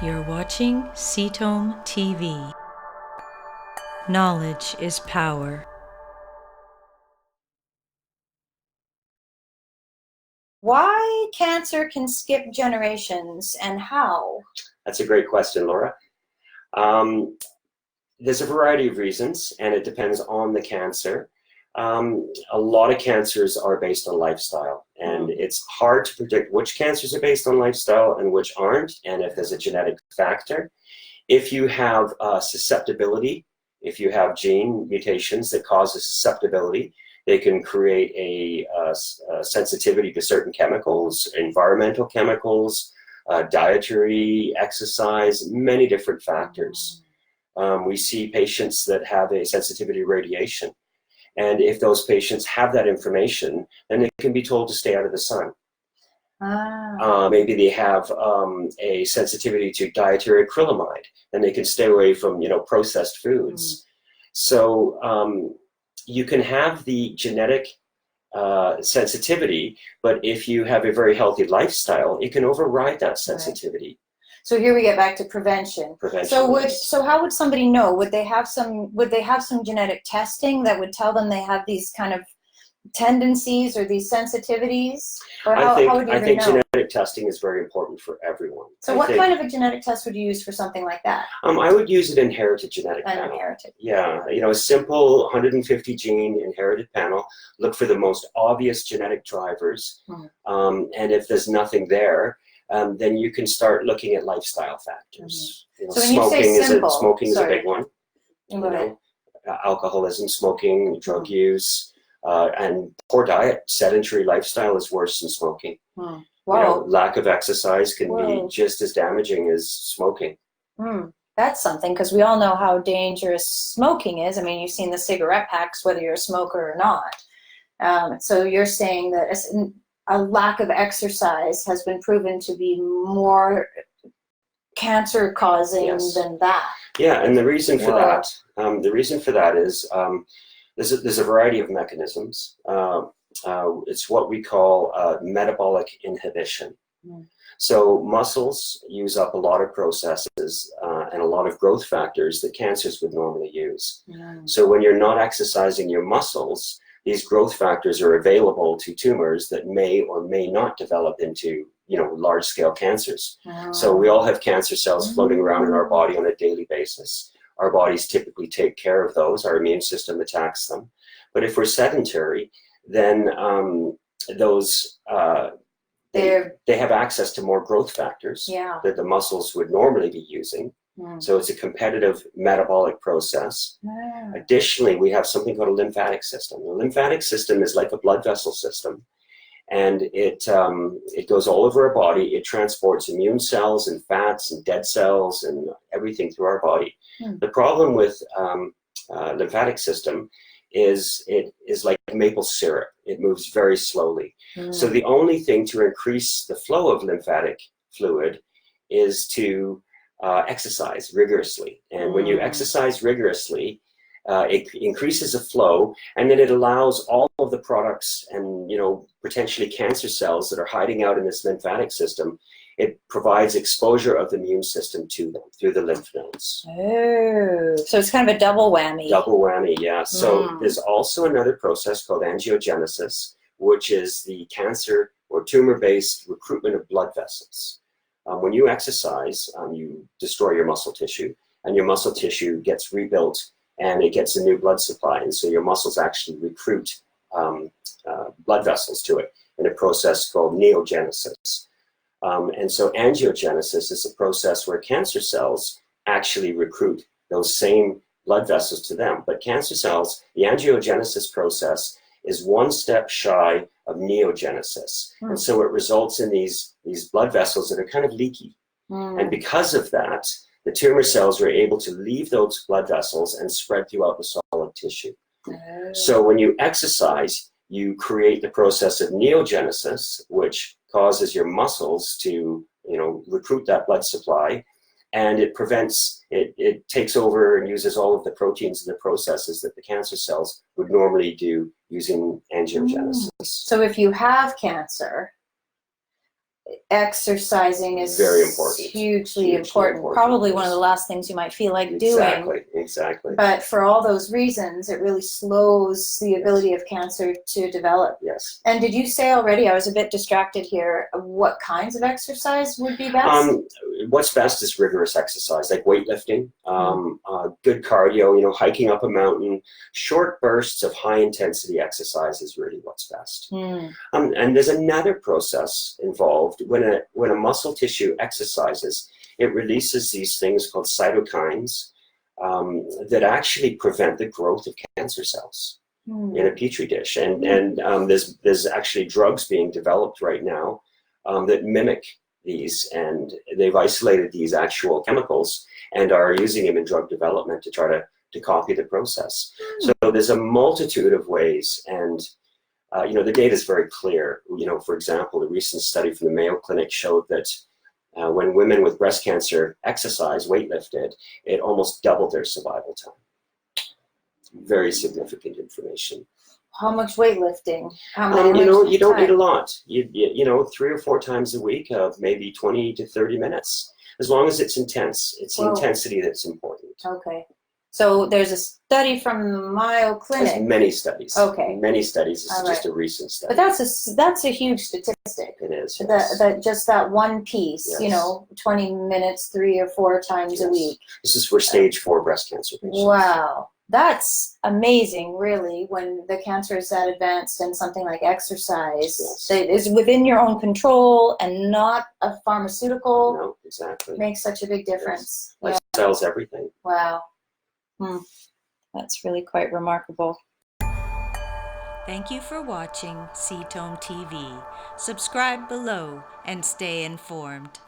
You're watching Cetome TV. Knowledge is power. Why cancer can skip generations and how? That's a great question, Laura. There's a variety of reasons, and it depends on the cancer. A lot of cancers are based on lifestyle, and it's hard to predict which cancers are based on lifestyle and which aren't, and if there's a genetic factor. If you have susceptibility, if you have gene mutations that cause a susceptibility, they can create a sensitivity to certain chemicals, environmental chemicals, dietary, exercise, many different factors. We see patients that have a sensitivity to radiation. And if those patients have that information, then they can be told to stay out of the sun. Maybe they have a sensitivity to dietary acrylamide, and they can stay away from, processed foods. So you can have the genetic sensitivity, but if you have a very healthy lifestyle, it can override that sensitivity. Right. So here we get back to prevention. So how would somebody know? Would they have some genetic testing that would tell them they have these kind of tendencies or these sensitivities? Or how would you I think know? genetic testing is very important for everyone. So what kind of a genetic test would you use for something like that? I would use an inherited genetic panel. Inherited. Yeah, a simple 150 gene inherited panel. Look for the most obvious genetic drivers, and if there's nothing there, then you can start looking at lifestyle factors. So when you say simple, smoking is a big one. Go ahead. Alcoholism, smoking, drug use, and poor diet. Sedentary lifestyle is worse than smoking. Wow. Lack of exercise can be just as damaging as smoking. That's something, because we all know how dangerous smoking is. I mean, you've seen the cigarette packs, whether you're a smoker or not. So you're saying that a lack of exercise has been proven to be more cancer-causing than that. Yeah, and the reason for that is there's a variety of mechanisms. It's what we call metabolic inhibition. So muscles use up a lot of processes and a lot of growth factors that cancers would normally use. So when you're not exercising your muscles, these growth factors are available to tumors that may or may not develop into, large-scale cancers. So we all have cancer cells floating around in our body on a daily basis. Our bodies typically take care of those. Our immune system attacks them. But if we're sedentary, then they have access to more growth factors that the muscles would normally be using. So it's a competitive metabolic process. Additionally, we have something called a lymphatic system. The lymphatic system is like a blood vessel system, and it goes all over our body. It transports immune cells and fats and dead cells and everything through our body. The problem with lymphatic system is it is like maple syrup. It moves very slowly. So the only thing to increase the flow of lymphatic fluid is to exercise rigorously. And when you exercise rigorously, it increases the flow, and then it allows all of the products and potentially cancer cells that are hiding out in this lymphatic system. It provides exposure of the immune system to them through the lymph nodes. Oh, so it's kind of a double whammy. Double whammy, yeah. So there's also another process called angiogenesis, which is the cancer or tumor-based recruitment of blood vessels. When you exercise, you destroy your muscle tissue, and your muscle tissue gets rebuilt, and it gets a new blood supply, and so your muscles actually recruit blood vessels to it in a process called NeoGenesis. And so angiogenesis is a process where cancer cells actually recruit those same blood vessels to them. But cancer cells, the angiogenesis process is one step shy of neogenesis. And so it results in these blood vessels that are kind of leaky. And because of that, the tumor cells are able to leave those blood vessels and spread throughout the solid tissue. So when you exercise, you create the process of neogenesis, which causes your muscles to, recruit that blood supply, and it takes over and uses all of the proteins and the processes that the cancer cells would normally do using angiogenesis. So if you have cancer, exercising is very important. hugely important. Probably one of the last things you might feel like doing. Exactly. But for all those reasons, it really slows the ability of cancer to develop. Yes. And did you say already, I was a bit distracted here, what kinds of exercise would be best? What's best is rigorous exercise, like weightlifting, good cardio, hiking up a mountain. Short bursts of high intensity exercise is really what's best. And there's another process involved. When a muscle tissue exercises, it releases these things called cytokines that actually prevent the growth of cancer cells in a petri dish. And there's actually drugs being developed right now that mimic these, and they've isolated these actual chemicals and are using them in drug development to try to copy the process. So there's a multitude of ways, and the data is very clear. For example, a recent study from the Mayo Clinic showed that when women with breast cancer exercised, weightlifted, it almost doubled their survival time. Very significant information. How much weightlifting? You don't need a lot. You 3 or 4 times a week of maybe 20 to 30 minutes, as long as it's intense. It's the intensity that's important. Okay. So there's a study from the Mayo Clinic. There's many studies. Okay. Many studies. This is just a recent study. But that's a huge statistic. It is. Yes. That just that one piece, Yes. 20 minutes, 3 or 4 times a week. This is for stage 4 breast cancer patients. Wow. That's amazing, really, when the cancer is that advanced, and something like exercise that is within your own control and not a pharmaceutical. No, exactly. Makes such a big difference. Yes. Lifestyle's everything. Wow. That's really quite remarkable. Thank you for watching Ketome TV. Subscribe below and stay informed.